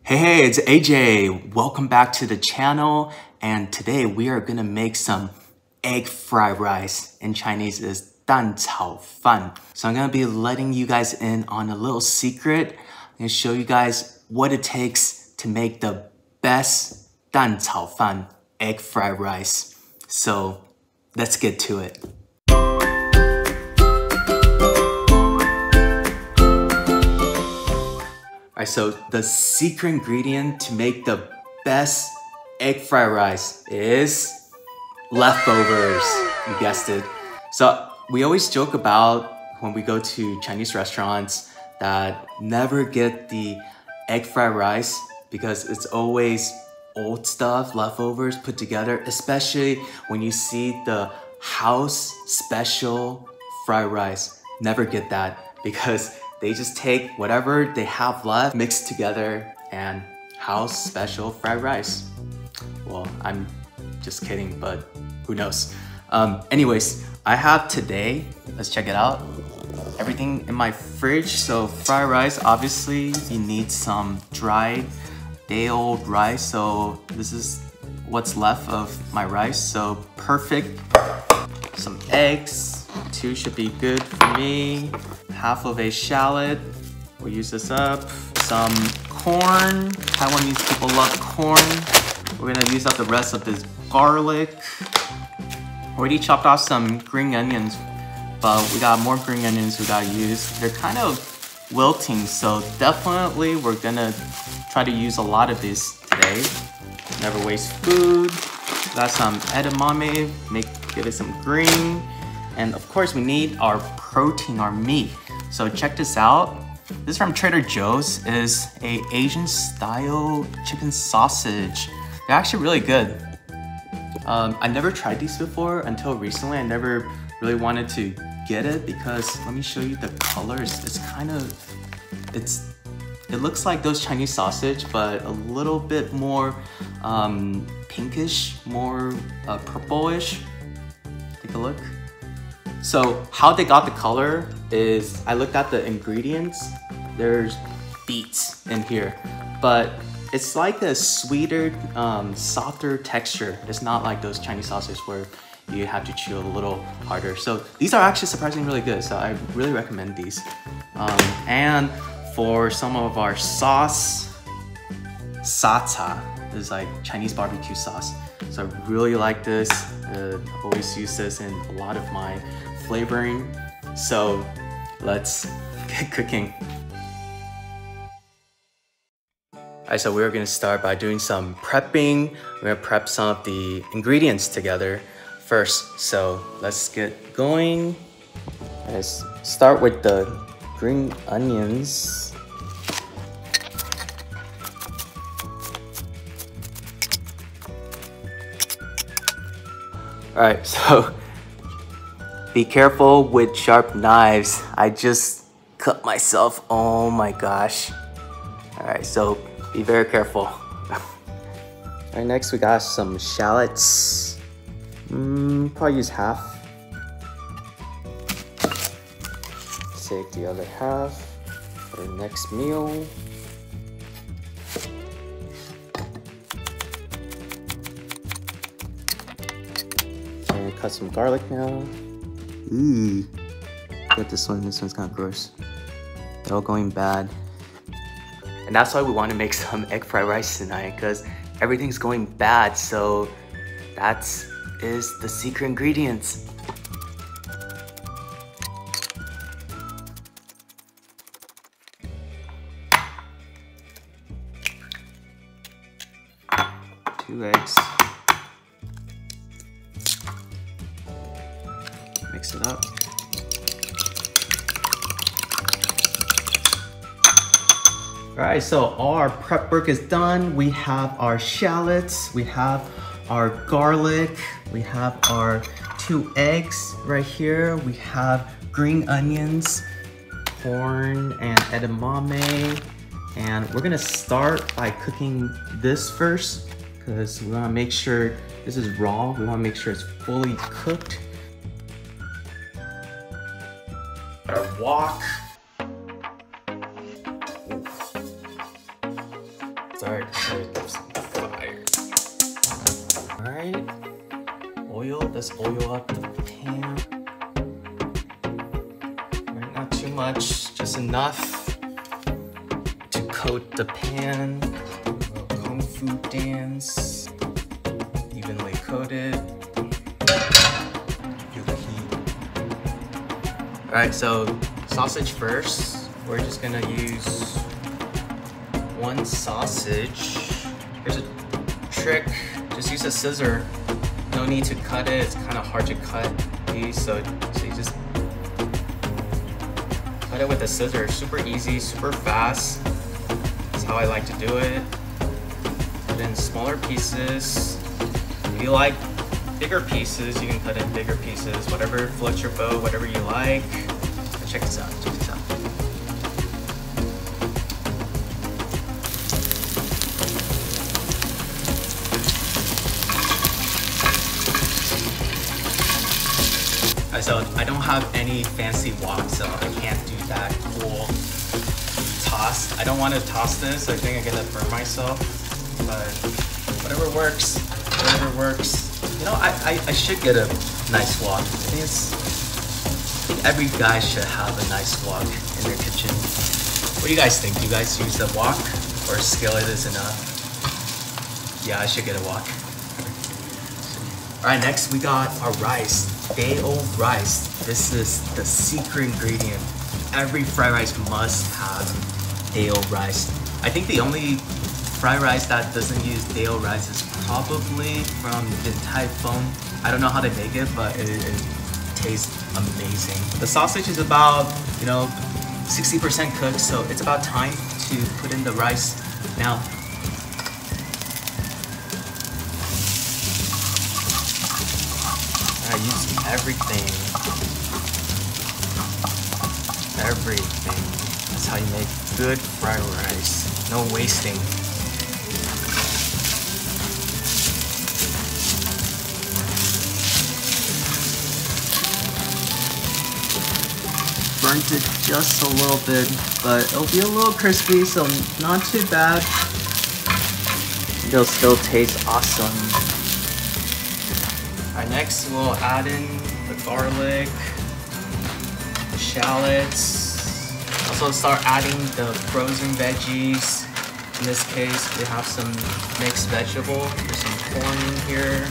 Hey, it's AJ. Welcome back to the channel. And today we are gonna make some egg fried rice. In Chinese is 蛋炒饭. So I'm gonna be letting you guys in on a little secret. I'm gonna show you guys what it takes to make the best 蛋炒饭 egg fried rice. So let's get to it. Alright, so the secret ingredient to make the best egg fried rice is leftovers. You guessed it. So we always joke about when we go to Chinese restaurants that never get the egg fried rice because it's always old stuff, leftovers put together, especially when you see the house special fried rice. Never get that because they just take whatever they have left, mix together, and house special fried rice. Well, I'm just kidding, but who knows? Anyways, I have today, let's check it out, everything in my fridge. So fried rice, obviously you need some dried day-old rice. So this is what's left of my rice. So perfect. Some eggs, 2 should be good for me. Half of a shallot, we'll use this up. Some corn, Taiwanese people love corn. We're gonna use up the rest of this garlic. Already chopped off some green onions, but we got more green onions we gotta use. They're kind of wilting, so definitely we're gonna try to use a lot of these today. Never waste food. Got some edamame, give it some green. And of course we need our protein, our meat. So check this out. This is from Trader Joe's. Is a Asian style chicken sausage. They're actually really good. I never tried these before until recently. I never really wanted to get it because let me show you the colors. It's kind of, it looks like those Chinese sausage, but a little bit more pinkish, more purplish. Take a look. So how they got the color is, I looked at the ingredients, there's beets in here, but it's like a sweeter, softer texture. It's not like those Chinese sausage where you have to chew a little harder. So these are actually surprisingly really good, so I really recommend these. And for some of our sauce, satsa is like Chinese barbecue sauce. So I really like this. Always use this in a lot of my flavoring. So let's get cooking. Alright, so we're gonna start by doing some prepping. We're gonna prep some of the ingredients together first. So let's get going. Let's start with the green onions. Alright, so be careful with sharp knives. I just cut myself, oh my gosh. Alright, so be very careful. Alright, next we got some shallots. Probably use half. Save the other half for the next meal. And cut some garlic now. Ooh, get this one's kind of gross. They're all going bad. And that's why we want to make some egg fried rice tonight, because everything's going bad, so that is the secret ingredients. Two eggs. Mix it up. Alright, so all our prep work is done. We have our shallots, we have our garlic, we have our 2 eggs right here, we have green onions, corn, and edamame. And we're gonna start by cooking this first because we wanna make sure this is raw. We wanna make sure it's fully cooked. Our wok. start with fire. Alright, oil, let's oil up the pan. Alright, not too much, just enough to coat the pan. A little kung fu dance, evenly coated. Feel the heat. Alright, so sausage first. We're just gonna use one sausage. Here's a trick, just use a scissor. No need to cut it, it's kind of hard to cut these, so you just cut it with a scissor. Super easy, super fast. That's how I like to do it. Put in smaller pieces. If you like bigger pieces, you can cut in bigger pieces. Whatever floats your boat, whatever you like. Check this out, check this out. So I don't have any fancy wok, so I can't do that cool toss. I don't want to toss this, so I think I'm gonna burn myself. But whatever works, whatever works. You know, I should get a nice wok. I think every guy should have a nice wok in their kitchen. What do you guys think? Do you guys use a wok or a skillet is enough? Yeah, I should get a wok. Alright, next we got our rice. Day-old rice. This is the secret ingredient. Every fried rice must have day-old rice. I think the only fried rice that doesn't use day-old rice is probably from Din Tai Fung. I don't know how they make it, but it tastes amazing. The sausage is about, 60% cooked, so it's about time to put in the rice now. I use everything. That's how you make good fried rice. No wasting. Burnt it just a little bit, but it'll be a little crispy, so not too bad. It'll still taste awesome. Alright, next we'll add in the garlic, the shallots. Also start adding the frozen veggies. In this case, we have some mixed vegetable. There's some corn in here.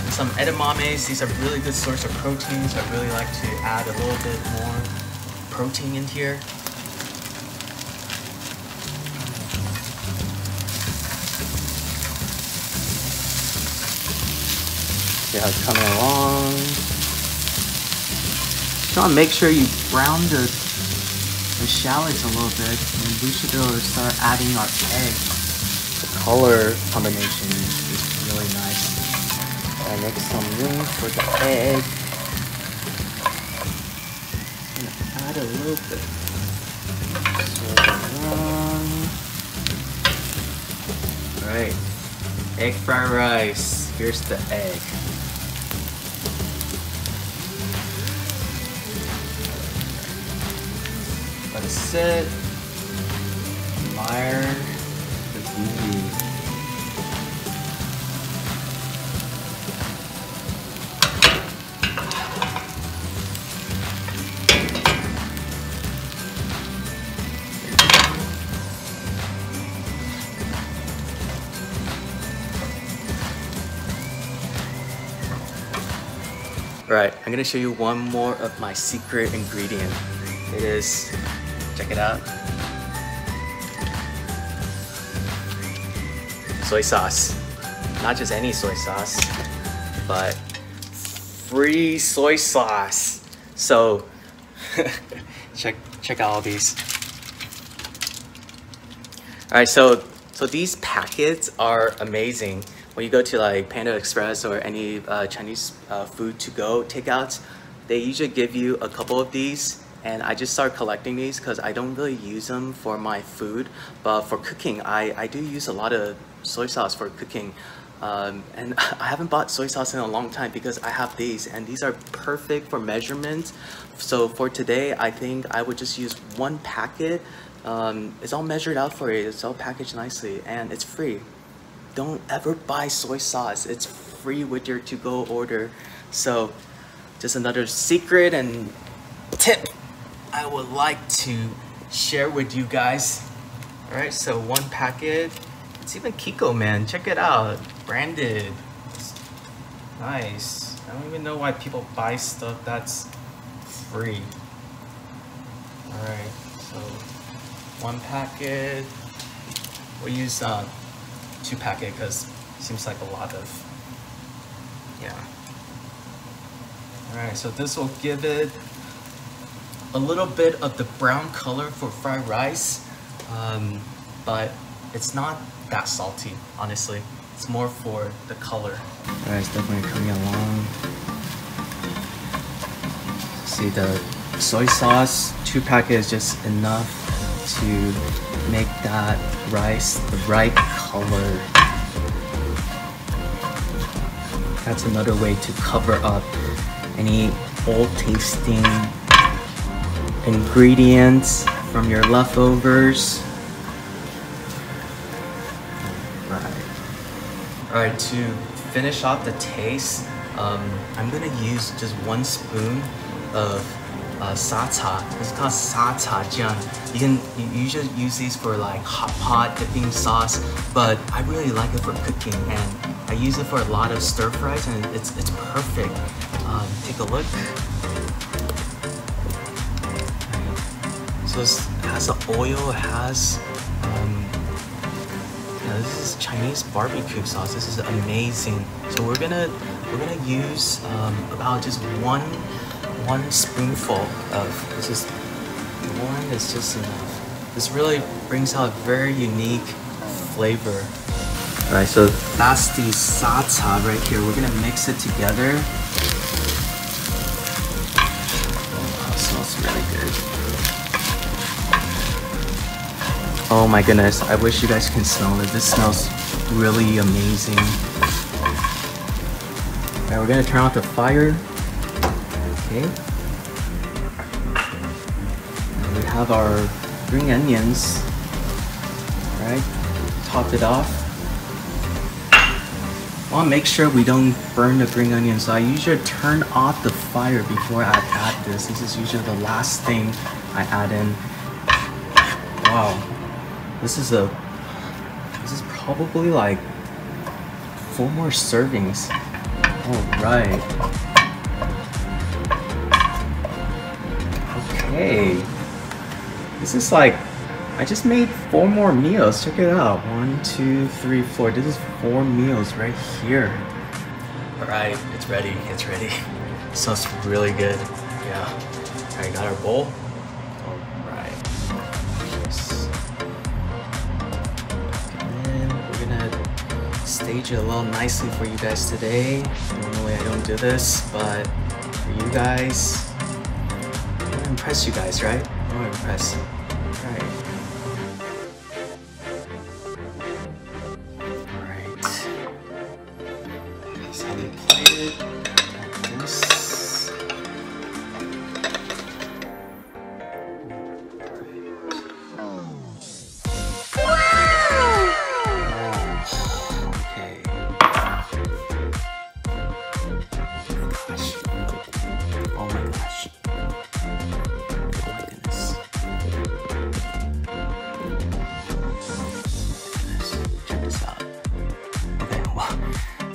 And some edamames. These are really good source of protein, so I really like to add a little bit more protein in here. See how it's coming along. Just want to make sure you brown the shallots a little bit, and we should be able to start adding our egg. The color combination is really nice. And make some room for the egg. I'm gonna add a little bit. Alright, egg fried rice. Here's the egg. Let it sit. Admire the beauty. Right, I'm gonna show you one more of my secret ingredient. It is, check it out, soy sauce. Not just any soy sauce, but free soy sauce. So check out all these. All right, so these packets are amazing. When you go to like Panda Express or any Chinese food to go takeouts, they usually give you a couple of these, and I just started collecting these because I don't really use them for my food, but for cooking I do use a lot of soy sauce for cooking, and I haven't bought soy sauce in a long time because I have these, and these are perfect for measurements. So for today I think I would just use one packet It's all measured out for you. It's all packaged nicely, and it's free. Don't ever buy soy sauce. It's free with your to-go order. So, just another secret and tip I would like to share with you guys. All right, so one packet. It's even Kiko, man. Check it out. Branded. It's nice. I don't even know why people buy stuff that's free. All right, so one packet. We'll use 2 packet because it seems like a lot of, yeah. All right, so this will give it a little bit of the brown color for fried rice, but it's not that salty, honestly. It's more for the color. All right, it's definitely coming along. See, the soy sauce, 2 packets is just enough to make that rice the right color. That's another way to cover up any old tasting ingredients from your leftovers. Alright, to finish off the taste, I'm gonna use just 1 spoon of sata. It's called sata jiang. You usually use these for like hot pot dipping sauce, but I really like it for cooking, and I use it for a lot of stir fries, and it's perfect. Take a look. So it has the oil. It has this is Chinese barbecue sauce. This is amazing. So we're gonna use about just one spoonful of this. Is one is just enough. This really brings out a very unique flavor. All right, so that's the sata right here. We're gonna mix it together. Oh, it smells really good. Oh my goodness, I wish you guys can smell it. This smells really amazing. Alright, we're gonna turn off the fire. Okay. And we have our green onions. Alright, top it off. I wanna make sure we don't burn the green onions, so I usually turn off the fire before I add this. This is usually the last thing I add in. Wow. This is probably like 4 more servings. All right. Okay. This is like, I just made 4 more meals. Check it out. 1, 2, 3, 4. This is 4 meals right here. All right, it's ready. It's ready. It smells really good. Yeah. All right, got our bowl. Stage it a little nicely for you guys today. Normally I don't do this, but for you guys, I want to impress you guys, right? I want to impress. Alright. That's how we plate it. Like this.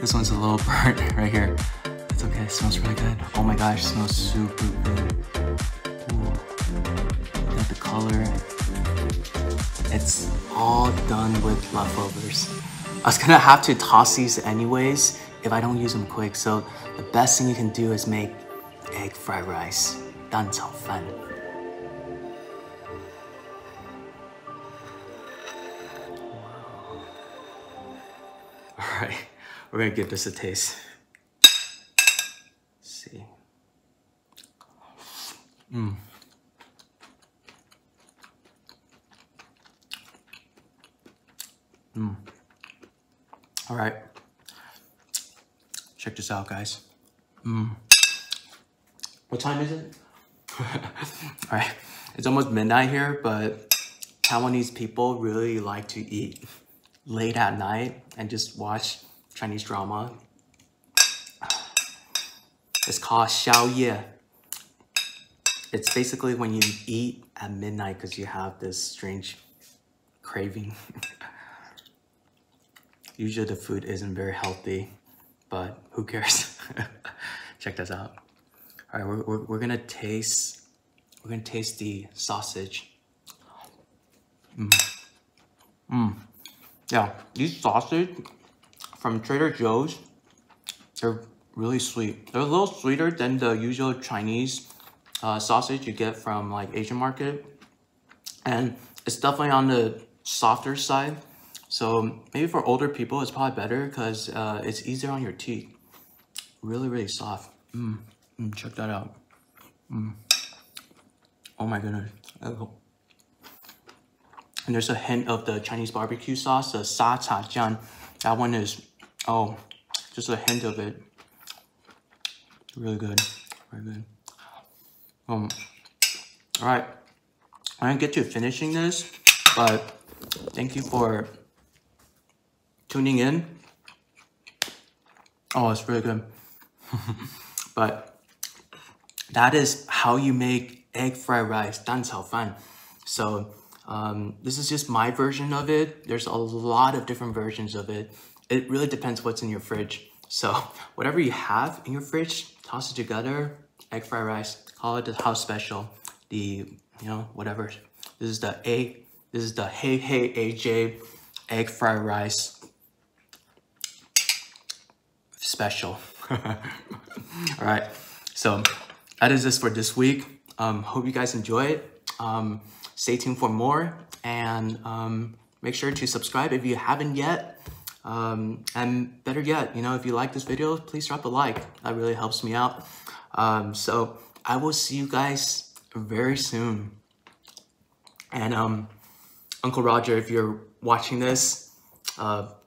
This one's a little burnt right here. It's okay, it smells really good. Oh my gosh, it smells super good. Ooh. Look at the color. It's all done with leftovers. I was gonna have to toss these anyways if I don't use them quick. So the best thing you can do is make egg fried rice. 蛋炒饭. All right. We're gonna give this a taste. Let's see. All right. Check this out, guys. What time is it? All right. It's almost midnight here, but Taiwanese people really like to eat late at night and just watch Chinese drama. It's called 宵夜. It's basically when you eat at midnight because you have this strange craving. Usually the food isn't very healthy, but who cares? Check this out. All right, we're gonna taste the sausage. Yeah, these sausage from Trader Joe's, they're really sweet. They're a little sweeter than the usual Chinese sausage you get from like Asian market. And it's definitely on the softer side. So maybe for older people, it's probably better because it's easier on your teeth. Really, really soft. Check that out. Oh my goodness. Oh. And there's a hint of the Chinese barbecue sauce, the sa cha jian. That one is, oh, just a hint of it. Really good, very good. All right, I didn't get to finishing this, but thank you for tuning in. Oh, it's really good. But that is how you make egg fried rice, 蛋炒饭. So this is just my version of it. There's a lot of different versions of it. It really depends what's in your fridge. So whatever you have in your fridge, toss it together. Egg fried rice, call it the house special. Whatever. This is the Hey AJ egg fried rice special. All right, so that is this for this week. Hope you guys enjoy it. Stay tuned for more, and make sure to subscribe if you haven't yet. And better yet, if you like this video, please drop a like. That really helps me out. So I will see you guys very soon. And Uncle Roger, if you're watching this,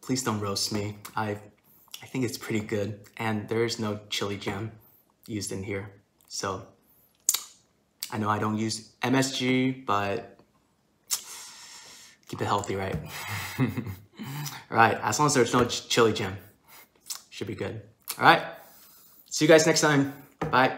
please don't roast me. I think it's pretty good, and there's no chili jam used in here. So I know I don't use MSG, but keep it healthy, right? All right, as long as there's no chili jam, should be good. All right, see you guys next time. Bye.